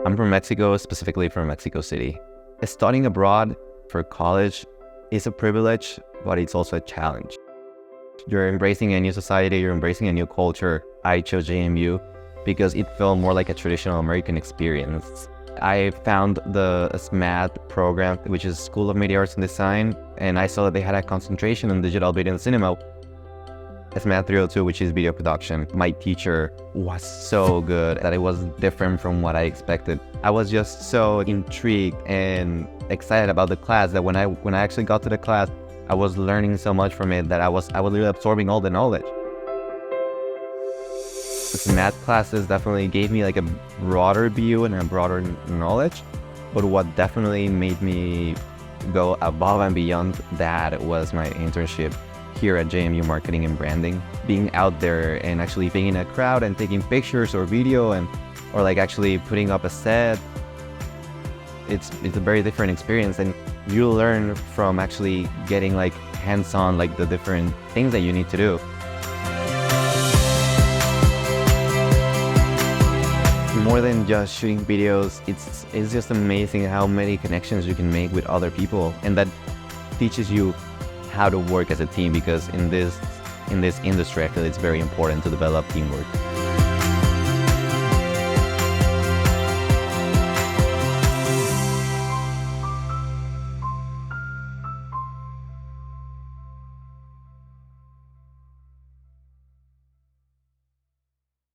I'm from Mexico, specifically from Mexico City. Studying abroad for college is a privilege, but it's also a challenge. You're embracing a new society, you're embracing a new culture. I chose JMU because it felt more like a traditional American experience. I found the SMAD program, which is School of Media Arts and Design, and I saw that they had a concentration in digital video and cinema. SMAD 302, which is video production. My teacher was so good that it was different from what I expected. I was just so intrigued and excited about the class that when I actually got to the class, I was learning so much from it that I was really absorbing all the knowledge. The math classes definitely gave me like a broader view and a broader knowledge, but what definitely made me go above and beyond that was my internship here at JMU Marketing and Branding. Being out there and actually being in a crowd and taking pictures or video or like actually putting up a set, it's a very different experience, and you learn from actually getting like hands-on like the different things that you need to do. More than just shooting videos, it's just amazing how many connections you can make with other people, and that teaches you how to work as a team, because in this industry I feel it's very important to develop teamwork.